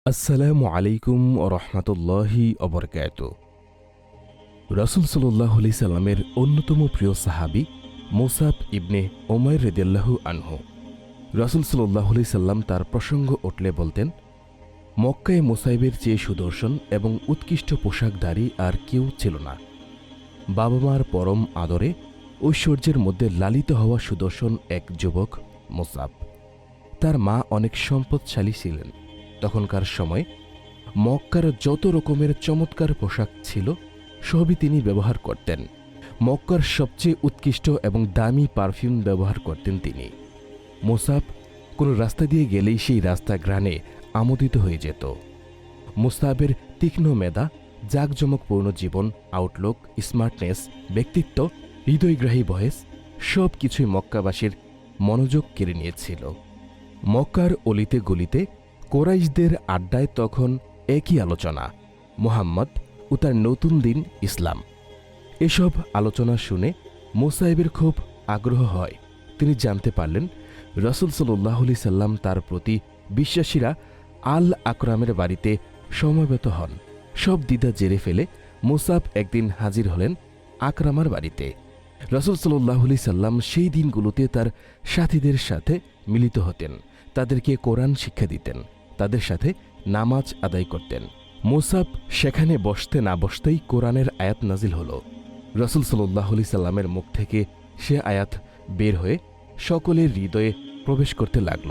আসসালামু আলাইকুম রহমতুল্লাহি অবরকাত। রাসূল সাল্লাল্লাহু আলাইহি সাল্লামের অন্যতম প্রিয় সাহাবী মুসাব ইবনে উমাইর রাদিয়াল্লাহু আনহু। রাসূল সাল্লাল্লাহু আলাইহি সাল্লাম তার প্রসঙ্গ উঠলে বলতেন, মক্কায় মুসাইবের চেয়ে সুদর্শন এবং উৎকৃষ্ট পোশাকধারী আর কেউ ছিল না। বাবা মার পরম আদরে ঐশ্বর্যের মধ্যে লালিত হওয়া সুদর্শন এক যুবক মুসাব। তার মা অনেক সম্পদশালী ছিলেন। তখনকার সময় মক্কার যত রকমের চমৎকার পোশাক ছিল সবই তিনি ব্যবহার করতেন। মক্কার সবচেয়ে উৎকৃষ্ট এবং দামি পারফিউম ব্যবহার করতেন তিনি। মুসাব কোনো রাস্তা দিয়ে গেলেই সেই রাস্তা ঘ্রাণে আমোদিত হয়ে যেত। মুসাবের তীক্ষ্ণ মেধা, জাঁকজমকপূর্ণ জীবন, আউটলুক, স্মার্টনেস, ব্যক্তিত্ব, হৃদয়গ্রাহী ভয়েস সব কিছুই মক্কাবাসীর মনোযোগ কেড়ে নিয়েছিল। মক্কার অলিতে গলিতে কোরাইশদের আড্ডায় তখন একই আলোচনা, মুহাম্মদ ও তার নতুন দিন ইসলাম। এসব আলোচনা শুনে মুসাইবের খুব আগ্রহ হয়। তিনি জানতে পারলেন রাসূল সাল্লাল্লাহু আলাইহি সাল্লাম তার প্রতি বিশ্বাসীরা আল আকরামের বাড়িতে সমবেত হন। সব দ্বিধা জেরে ফেলে মুসাব একদিন হাজির হলেন আকরামার বাড়িতে। রাসূল সাল্লাল্লাহু আলাইহি সাল্লাম সেই দিনগুলোতে তার সাথীদের সাথে মিলিত হতেন, তাদেরকে কোরআন শিক্ষা দিতেন, তাদের সাথে নামাজ আদায় করতেন। মুসাব সেখানে বসতে না বসতেই কোরআনের আয়াত নাজিল হল। রাসূল সাল্লাল্লাহু আলাইহি সাল্লামের মুখ থেকে সে আয়াত বের হয়ে সকলের হৃদয়ে প্রবেশ করতে লাগল।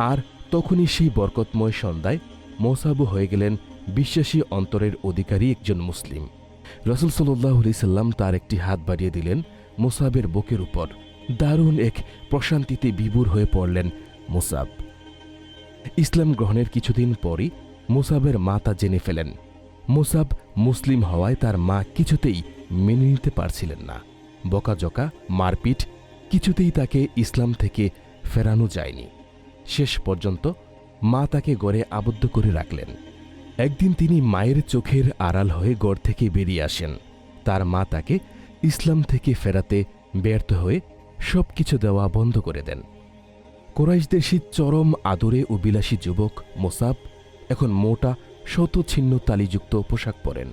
আর তখনই সেই বরকতময় সন্ধ্যায় মুসাবও হয়ে গেলেন বিশ্বাসী অন্তরের অধিকারী একজন মুসলিম। রাসূল সাল্লাল্লাহু আলাইহি সাল্লাম তার একটি হাত বাড়িয়ে দিলেন মুসাবের বুকের উপর। দারুণ এক প্রশান্তিতে বিভোর হয়ে পড়লেন মুসাব। ইসলাম গ্রহণের কিছুদিন পরই মুসাবের মা তা জেনে ফেলেন। মুসাব মুসলিম হওয়ায় তার মা কিছুতেই মেনে নিতে পারছিলেন না। বকাঝকা, মারপিট কিছুতেই তাকে ইসলাম থেকে ফেরানো যায়নি। শেষ পর্যন্ত মা তাকে গড়ে আবদ্ধ করে রাখলেন। একদিন তিনি মায়ের চোখের আড়াল হয়ে গড় থেকে বেরিয়ে আসেন। তার মা তাকে ইসলাম থেকে ফেরাতে ব্যর্থ হয়ে সবকিছু দেওয়া বন্ধ করে দেন। কোরাইশদের সেই চরম আদরে ও বিলাসী যুবক মুসাব এখন মোটা শতছিন্ন তালিযুক্ত পোশাক পরেন।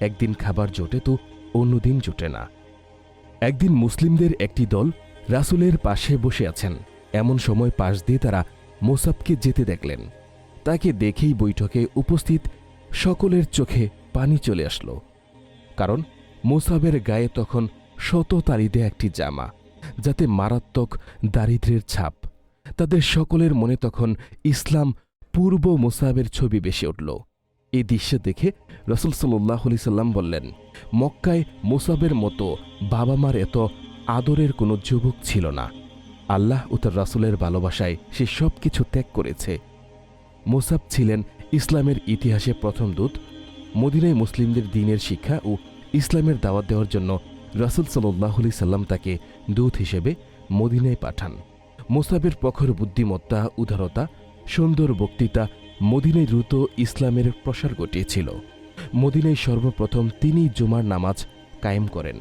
একদিন খাবার জোটে তো অন্যদিন জোটে না। একদিন মুসলিমদের একটি দল রাসূলের পাশে বসে আছেন। এমন সময় পাশ দিয়ে তারা মুসাবকে যেতে দেখলেন। তাকে দেখেই বৈঠকে উপস্থিত সকলের চোখে পানি চলে আসলো। কারণ মুসাবের গায়ে তখন শত তালিদে একটি জামা, যাতে মারাত্মক দারিদ্র্যের ছাপ। তাদের সকলের মনে তখন ইসলাম পূর্ব মুসাবের ছবি ভেসে উঠল। এই দৃশ্য দেখে রাসূল সাল্লাল্লাহু আলাইহি সাল্লাম বললেন, মক্কায় মুসাবের মতো বাবা মার এত আদরের কোনো যুবক ছিল না। আল্লাহ ও তার রাসূলের ভালোবাসায় সে সব কিছু ত্যাগ করেছে। মুসাব ছিলেন ইসলামের ইতিহাসে প্রথম দূত। মদিনায় মুসলিমদের দ্বীনের শিক্ষা ও ইসলামের দাওয়াত দেওয়ার জন্য রাসূল সাল্লাল্লাহু আলাইহি সাল্লাম তাকে দূত হিসেবে মদিনায় পাঠান। মুসাবের প্রখর বুদ্ধিমত্তা, উদারতা, সুন্দর বক্তৃতা মদিনায় দ্রুত ইসলামের প্রসার ঘটিয়েছিল। মদিনায় সর্বপ্রথম তিনি জুমার নামাজ কায়েম করেন।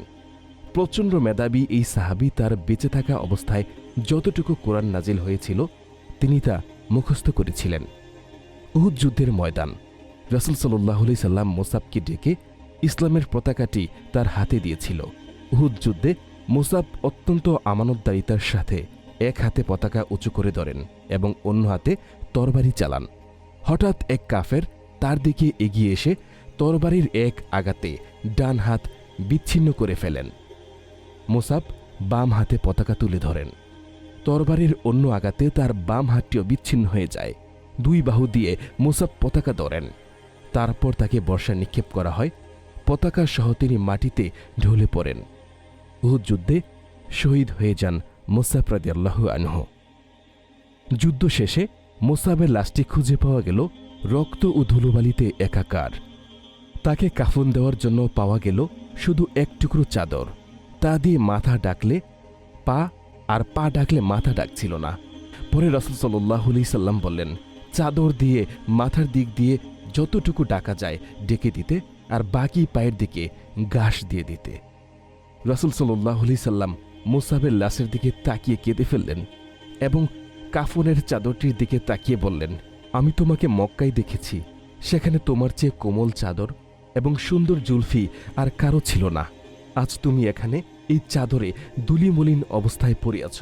প্রচণ্ড মেধাবী এই সাহাবী তার বেঁচে থাকা অবস্থায় যতটুকু কোরআন নাজিল হয়েছিল তিনি তা মুখস্থ করেছিলেন। উহুদ যুদ্ধের ময়দান। রাসূল সাল্লাল্লাহু আলাইহি সাল্লাম মুসাবকে ডেকে ইসলামের পতাকাটি তার হাতে দিয়েছিল। উহুদ যুদ্ধে মুসাব অত্যন্ত আমানতদারিতার সাথে এক হাতে পতাকা উঁচু করে ধরেন এবং অন্য হাতে তরবারি চালান। হঠাৎ এক কাফের তার দিকে এগিয়ে এসে তরবারির এক আঘাতে ডান হাত বিচ্ছিন্ন করে ফেলেন। মুসাব বাম হাতে পতাকা তুলে ধরেন। তরবারির অন্য আঘাতে তার বাম হাতটিও বিচ্ছিন্ন হয়ে যায়। দুই বাহু দিয়ে মুসাব পতাকা ধরেন। তারপর তাকে বর্ষা নিক্ষেপ করা হয়। পতাকা সহ তিনি মাটিতে ঢলে পড়েন। উহুদ যুদ্ধে শহীদ হয়ে যান মুসাব রাদিয়াল্লাহু আনহু। যুদ্ধ শেষে মুসাবের লাশটি খুঁজে পাওয়া গেল রক্ত ও ধুলোবালিতে একাকার। তাকে কাফন দেওয়ার জন্য পাওয়া গেল শুধু এক টুকরো চাদর। তা দিয়ে মাথা ডাকলে পা, আর পা ডাকলে মাথা ডাকছিল না। পরে রাসূল সাল্লাল্লাহু আলাইহি সাল্লাম বললেন, চাদর দিয়ে মাথার দিক দিয়ে যতটুকু ডাকা যায় ডেকে দিতে, আর বাকি পায়ের দিকে ঘাস দিয়ে দিতে। রাসূল সাল্লাল্লাহু আলাইহি সাল্লাম মুসাবের লাশের দিকে তাকিয়ে কেঁদে ফেললেন এবং কাফনের চাদরটির দিকে তাকিয়ে বললেন, আমি তোমাকে মক্কায় দেখেছি, সেখানে তোমার চেয়ে কোমল চাদর এবং সুন্দর জুলফি আর কারো ছিল না। আজ তুমি এখানে এই চাদরে দুলিমলিন অবস্থায় পড়িয়াছ।